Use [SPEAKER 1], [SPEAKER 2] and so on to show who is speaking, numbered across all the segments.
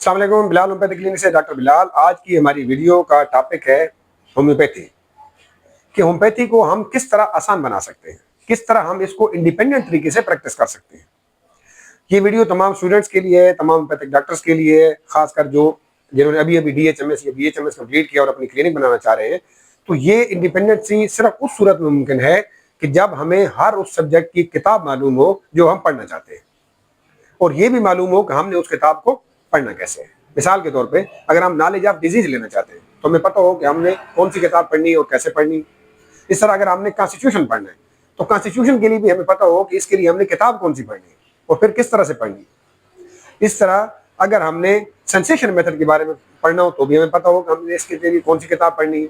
[SPEAKER 1] السلام علیکم، بلال homeopathy clinic سے ڈاکٹر بلال۔ آج کی ہماری ویڈیو کا ٹاپک ہے ہومیوپیتھی، کہ ہومیوپیتھی کو ہم کس طرح آسان بنا سکتے ہیں، کس طرح ہم اس کو انڈیپینڈنٹ طریقے سے پریکٹس کر سکتے ہیں۔ یہ ویڈیو تمام اسٹوڈنٹس کے لیے ہے، تمام ہومیوپیتھک ڈاکٹرز کے لیے ہے، خاص کر جنہوں نے ابھی DHMS یا BHMS کمپلیٹ کیا اور اپنی کلینک بنانا چاہ رہے ہیں۔ تو یہ انڈیپینڈنسی صرف اس صورت میں ممکن ہے کہ جب ہمیں ہر اس سبجیکٹ کی کتاب معلوم ہو جو ہم پڑھنا چاہتے ہیں، اور یہ بھی معلوم ہو کہ ہم نے اس کتاب کو پڑھنا کیسے ہے۔ مثال کے طور پہ اگر ہم نالج آف ڈیزیز لینا چاہتے ہیں تو ہمیں پتہ ہو کہ ہم نے کون سی کتاب پڑھنی ہے اور کیسے پڑھنی ہے۔ اس طرح اگر ہم نے کانسٹیٹیوشن پڑھنا ہے تو کانسٹیٹیوشن کے لیے بھی ہمیں پتہ ہو کہ اس کے لیے ہم نے کتاب کون سی پڑھنی ہے اور پھر کس طرح سے پڑھنی ہے۔ اس طرح اگر ہم نے سینسیشن میتھڈ کے بارے میں پڑھنا ہو تو بھی ہمیں پتہ ہو کہ ہم نے اس کے لیے کون سی کتاب پڑھنی ہے۔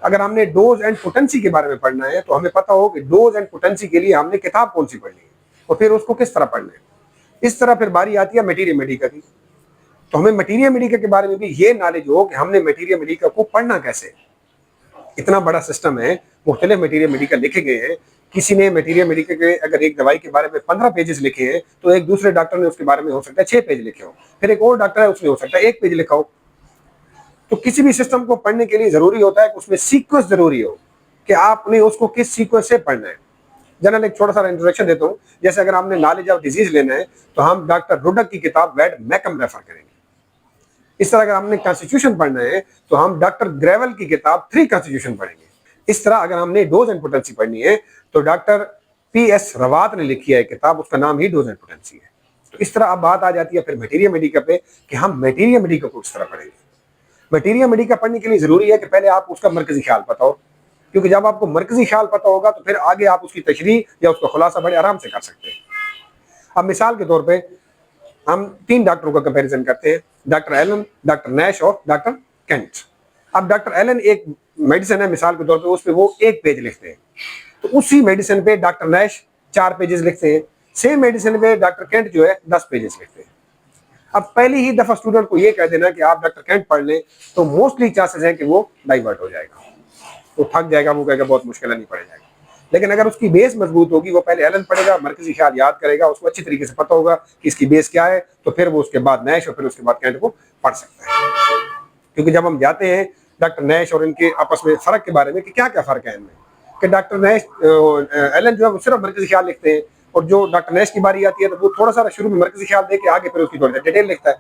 [SPEAKER 1] اگر ہم نے ڈوز اینڈ پوٹینسی کے بارے میں پڑھنا ہے تو ہمیں پتہ ہو کہ ڈوز اینڈ پوٹینسی کے لیے ہم نے کتاب کون سی پڑھنی ہے اور پھر اس کو کس طرح پڑھنا ہے۔ اس طرح پھر باری آتی ہے میٹیریا میڈیکا کی، تو ہمیں میٹیریا میڈیکا کے بارے میں بھی یہ نالج ہو کہ ہم نے میٹیریا میڈیکا کو پڑھنا کیسے۔ اتنا بڑا سسٹم ہے، مختلف میٹیریا میڈیکا لکھے گئے ہیں۔ کسی نے میٹیریا میڈیکا کے اگر ایک دوائی کے بارے میں 15 پیجز لکھے ہیں تو ایک دوسرے ڈاکٹر نے اس کے بارے میں ہو سکتا ہے 6 پیج لکھے ہو، پھر ایک اور ڈاکٹر ہے اس نے ہو سکتا ہے 1 پیج لکھا ہو۔ تو کسی بھی سسٹم کو پڑھنے کے لیے ضروری ہوتا ہے کہ اس میں سیکوینس ضروری ہو کہ آپ نے اس کو کس سیکوینس سے پڑھنا ہے۔ جنرل ایک چھوٹا سا انٹروڈکشن دیتا ہوں۔ جیسے اگر ہم نے نالج آف ڈیزیز لینا ہے تو ہم ڈاکٹر روڈک کی کتاب ویڈ میکم ریفر کریں گے۔ اس طرح اگر ہم نے کانسٹیٹیوشن پڑھنا ہے تو ہم ڈاکٹر گریول کی کتاب 3 کانسٹیٹیوشن پڑھیں گے۔ اس طرح اگر ہم نے ڈوز اینڈ پوٹینسی پڑھنی ہے تو ڈاکٹر PS روات نے لکھی ہے کتاب، اس کا نام ہی ڈوز اینڈ پوٹینسی ہے۔ تو اس طرح اب بات آ جاتی ہے پھر میٹیریا میڈیکا پہ کہ ہم میٹیریا میڈیکا کو کس طرح پڑھیں گے۔ میٹیریا میڈیکا پڑھنے کے لیے ضروری ہے کہ پہلے آپ اس کا مرکزی خیال پتہ ہو، کیونکہ جب آپ کو مرکزی خیال پتہ ہوگا تو پھر آگے آپ اس کی تشریح یا اس کا خلاصہ بڑے آرام سے کر سکتے ہیں۔ اب مثال کے طور پہ ہم 3 ڈاکٹروں کا کمپیریزن کرتے ہیں، ڈاکٹر ایلن، ڈاکٹر نیش اور ڈاکٹر کینٹ۔ اب ڈاکٹر ایلن ایک میڈیسن ہے مثال کے طور پہ، اس پہ وہ 1 پیج لکھتے ہیں، تو اسی میڈیسن پہ ڈاکٹر نیش 4 پیجز لکھتے ہیں، سیم میڈیسن پہ ڈاکٹر کینٹ جو ہے 10 پیجز لکھتے ہیں۔ اب پہلی ہی دفعہ اسٹوڈنٹ کو یہ کہہ دینا کہ آپ ڈاکٹر کینٹ پڑھ لیں تو موسٹلی چانسز ہیں کہ وہ ڈائیورٹ ہو جائے گا، وہ تھک جائے گا، وہ کہے گا بہت مشکل نہیں پڑ جائے گا۔ لیکن اگر اس کی بیس مضبوط ہوگی، وہ پہلے ایلن پڑھے گا، مرکزی خیال یاد کرے گا، اس کو اچھی طریقے سے پتہ ہوگا کہ اس کی بیس کیا ہے، تو پھر وہ اس کے بعد نیش اور پھر اس کے بعد کینٹ کو پڑھ سکتا ہے۔ کیونکہ جب ہم جاتے ہیں ڈاکٹر نیش اور ان کے آپس میں فرق کے بارے میں کہ کیا کیا فرق ہے ان میں، کہ ڈاکٹر نیش ایلن جو ہے وہ صرف مرکزی خیال لکھتے ہیں، اور جو ڈاکٹر نیش کی باری آتی ہے تو وہ تھوڑا سا شروع میں مرکزی خیال دے کے آگے پھر اس کی تھوڑی سی ڈیٹیل لکھتا ہے،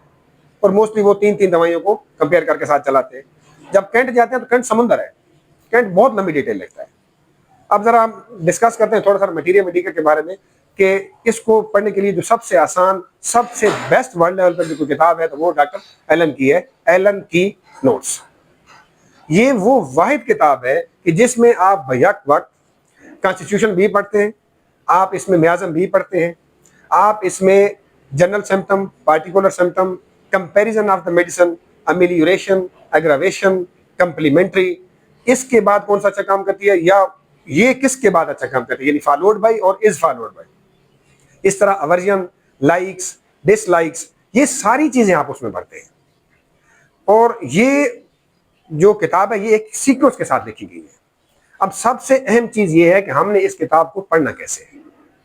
[SPEAKER 1] اور موسٹلی وہ 3 دوائیوں کو کمپیئر کر کے ساتھ چلاتے ہیں۔ جب کینٹ جاتے ہیں تو کینٹ سمندر ہے، کینٹ بہت لمبی ڈیٹیل لکھتا ہے۔ اب ذرا ہم ڈسکس کرتے ہیں تھوڑا سا میٹیریا میڈیکا کے بارے میں، کہ اس کو پڑھنے کے لیے جو سب سے آسان، سب سے بیسٹ ورلڈ لیول پر جو کوئی کتاب ہے تو وہ ڈاکٹر ایلن کی ہے، ایلن کی نوٹس۔ یہ وہ واحد کتاب ہے کہ جس میں آپ بیک وقت کانسٹیٹیوشن بھی پڑھتے ہیں، آپ اس میں میازم بھی پڑھتے ہیں، آپ اس میں general symptom, particular symptom, comparison of the medicine, amelioration, aggravation, complementary, اس کے بعد کون سا اچھا کام کرتی ہے یا یہ کس کے بعد اچھا کام کرتی ہے، یعنی فالوڈ بائی اور از فالوڈ بائی۔ اس طرح اورژن، لائکس، ڈس لائکس، یہ ساری چیزیں آپ اس میں پڑھتے ہیں۔ اور یہ جو کتاب ہے یہ ایک سیکوینس کے ساتھ لکھی گئی ہے۔ اب سب سے اہم چیز یہ ہے کہ ہم نے اس کتاب کو پڑھنا کیسے ہے،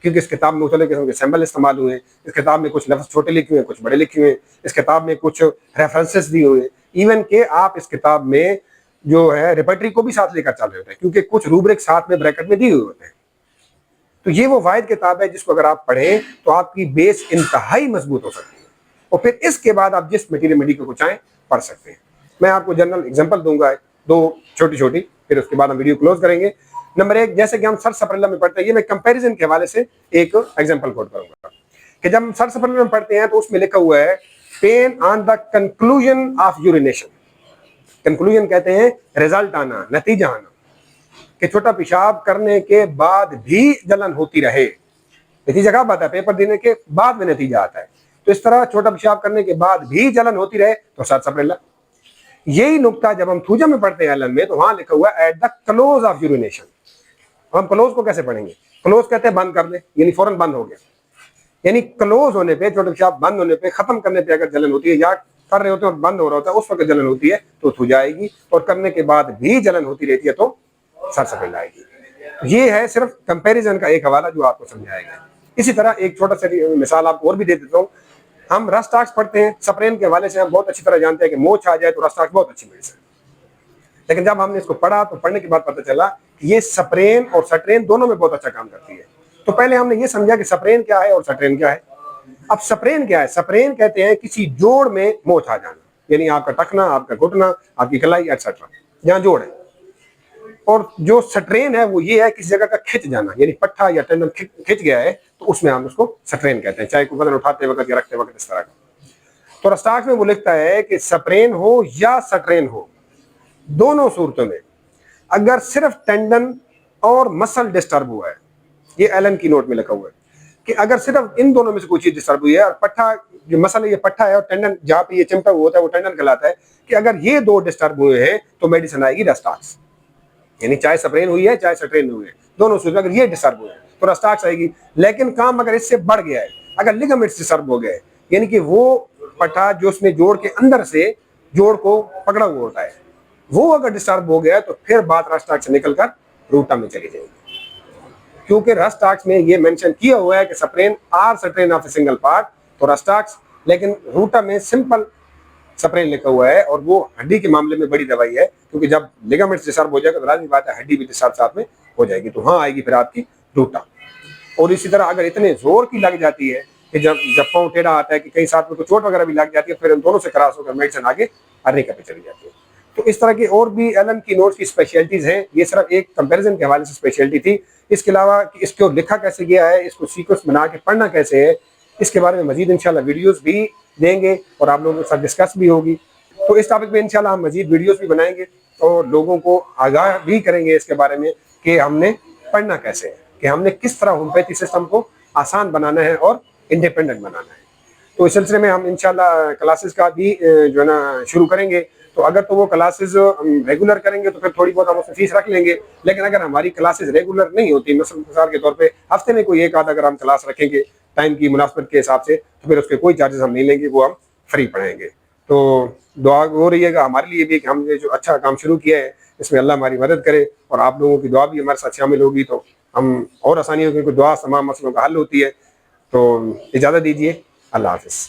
[SPEAKER 1] کیونکہ اس کتاب میں مختلف قسم کے سیمبل استعمال ہوئے ہیں، اس کتاب میں کچھ لفظ چھوٹے لکھے ہوئے ہیں، کچھ بڑے لکھے ہوئے ہیں، اس کتاب میں کچھ ریفرنسز دی ہوئے ہیں، ایون کہ آپ اس کتاب میں جو ہے ریپرٹری کو بھی ساتھ لے کر چل رہے ہوتے ہیں، کیونکہ کچھ روبرک ساتھ میں بریکٹ میں دیے ہوئے ہوتے ہیں۔ تو یہ وہ واحد کتاب ہے جس کو اگر آپ پڑھیں تو آپ کی بیس انتہائی مضبوط ہو سکتی ہے، اور پھر اس کے بعد آپ جس میٹیریا میڈیکا کو چاہیں پڑھ سکتے ہیں۔ میں آپ کو جنرل اگزامپل دوں گا 2 چھوٹی، پھر اس کے بعد ہم ویڈیو کلوز کریں گے۔ نمبر 1، جیسے کہ ہم سر سپرلا میں پڑھتے ہیں، یہ میں کمپیریزن کے حوالے سے ایک ایگزامپل کوٹ کروں گا، کہ جب ہم سر سپرلا میں پڑھتے ہیں تو اس میں لکھا ہوا ہے pain on the conclusion of urination. Conclusion کہتے ہیں رزلٹ آنا، نتیجہ آنا، کہ چھوٹا پیشاب کرنے کے بعد بھی جلن ہوتی رہے۔ نتیجہ کب آتا ہے؟ پیپر دینے کے بعد میں نتیجہ آتا ہے۔ تو اس طرح چھوٹا پیشاب کرنے کے بعد بھی جلن ہوتی رہے تو سر سپرلا۔ یہی نقطہ جب ہم تھوجا میں پڑھتے ہیں ایلن میں تو وہاں لکھا ہوا ہے at the close of urination. ہم کلوز کو کیسے پڑھیں گے؟ کلوز کہتے ہیں بند کر دیں، یعنی فوراً بند ہو گیا، یعنی کلوز ہونے پہ، چھوٹا پیشاب بند ہونے پہ، ختم کرنے پہ اگر جلن ہوتی ہے یا کر رہے ہوتے ہیں اور بند ہو رہا ہوتا ہے اس وقت جلن ہوتی ہے تو تھوجا آئے گی، اور کرنے کے بعد بھی جلن ہوتی رہتی ہے تو سر سپرلا آئے گی۔ یہ ہے صرف کمپیریزن کا ایک حوالہ جو آپ کو سمجھایا گیا۔ اسی طرح ایک چھوٹا سا مثال آپ کو اور بھی دے دیتا ہوں۔ ہم رس ٹاکس پڑھتے ہیں, سپرین کے حوالے سے ہم بہت اچھی طرح جانتے ہیں کہ موچ آ جائے تو رس ٹاکس بہت اچھی میڈیسن ہے. لیکن جب ہم نے اس کو پڑھا تو پڑھنے کے بعد پتہ چلا کہ یہ سپرین اور سٹرین دونوں میں بہت اچھا کام کرتی ہے. تو پہلے ہم نے یہ سمجھا کہ سپرین کیا ہے اور سٹرین کیا ہے. اب سپرین کیا ہے؟ سپرین کہتے ہیں کسی جوڑ میں موچ آ جانا, یعنی آپ کا ٹخنا, آپ کا گھٹنا, آپ کی کلائی ایٹسٹرا, جہاں جوڑ ہے. اور جو سٹرین ہے وہ یہ ہے کسی جگہ کا کھچ جانا, یعنی پٹھا یا ٹینڈن کھچ گیا ہے تو اس میں ہم اس کو سٹرین کہتے ہیں, چاہے کوئی وزن اٹھاتے وقت یا رکھتے وقت اس طرح کا. تو رسٹاکس میں وہ لکھتا ہے کہ سپرین ہو یا سٹرین ہو, دونوں صورتوں میں اگر صرف ٹینڈن اور مسل ڈسٹرب ہوا ہے, یہ ایلن کی نوٹ میں لکھا ہوا ہے کہ اگر صرف ان دونوں میں سے کوئی چیز ڈسٹرب ہوئی ہے, اور پٹھا جو مسل ہے یہ پٹھا ہے اور ٹینڈن جہاں پہ یہ چمٹا ہوا ہوتا ہے وہ ٹینڈن کہلاتا ہے, کہ اگر یہ دو ڈسٹرب ہوئے ہیں تو میڈیسن آئے گی رسٹاکس. یعنی چاہے سپرین ہوئی ہے چاہے سٹرین ہوئی ہے, دونوں صورت اگر یہ ڈسٹرب ہوئے ہیں تو رسٹاکس آئے گی. لیکن کام اگر اس سے بڑھ گیا ہے, اگر لیگامنٹس ڈسٹرب ہو گئے, یعنی کہ وہ پٹھا جو اس میں جوڑ کے اندر سے جوڑ کو پکڑا ہوا ہوتا ہے وہ اگر ڈسٹرب ہو گیا تو پھر بات رسٹاکس سے نکل کر روٹا میں چلی جائے گی, کیونکہ رسٹاکس میں یہ مینشن کیا ہوا ہے کہ sprain or strain of a single part تو رسٹاکس, لیکن روٹا میں سمپل سپرین لکھا ہوا ہے, اور وہ ہڈی کے معاملے میں بڑی دوائی ہے, کیونکہ جب لیگامنٹس ڈسٹرب ہو جائے گا تو لازمی بات ہے ہڈی بھی ڈسٹرب ساتھ میں ہو جائے گی, تو ہاں آئے گی پھر آپ کی روٹا. اور اسی طرح اگر اتنے زور کی لگ جاتی ہے کہ جب پاؤں ٹیڑھا آتا ہے کہ کہیں ساتھ میں تو چوٹ وغیرہ بھی لگ جاتی ہے, پھر ان دونوں سے کراس ہو کر میڈیسن آگے ارنیکا پہ چلی جاتی ہے. تو اس طرح کی اور بھی ایلن کی نوٹس کی اسپیشلٹیز ہیں, یہ صرف ایک کمپیریزن کے حوالے سے اسپیشلٹی تھی. اس کے علاوہ اس کو لکھا کیسے گیا ہے, اس کو سیکوینس بنا کے پڑھنا کیسے ہے, اس کے بارے میں مزید انشاءاللہ ویڈیوز بھی دیں گے اور آپ لوگوں کے ساتھ ڈسکس بھی ہوگی. تو اس ٹاپک پہ انشاءاللہ ہم مزید ویڈیوز بھی بنائیں گے اور لوگوں کو آگاہ بھی کریں گے اس کے بارے میں کہ ہم نے پڑھنا کیسے ہے, کہ ہم نے کس طرح ہومیوپیتھی سسٹم کو آسان بنانا ہے اور انڈیپینڈنٹ بنانا ہے. تو اس سلسلے میں ہم انشاءاللہ کلاسز کا بھی جو ہے نا شروع کریں گے. تو اگر تو وہ کلاسز ریگولر کریں گے تو پھر تھوڑی بہت ہم اس میں فیس رکھ لیں گے, لیکن اگر ہماری کلاسز ریگولر نہیں ہوتی, مثال کے طور پہ ہفتے میں کوئی ایک آدھ اگر ہم کلاس رکھیں گے ٹائم کی مناسبت کے حساب سے, تو پھر اس کے کوئی چارجز ہم نہیں لیں گے, وہ ہم فری پڑھائیں گے. تو دعا ہو رہی ہے گا ہمارے لیے بھی کہ ہم نے جو اچھا کام شروع کیا ہے اس میں اللہ ہماری مدد کرے, اور آپ لوگوں کی دعا بھی ہمارے ساتھ شامل ہوگی تو ہم اور آسانی ہوگی, کیونکہ دعا تمام مسئلوں کا حل ہوتی ہے. تو اجازت دیجیے, اللہ حافظ.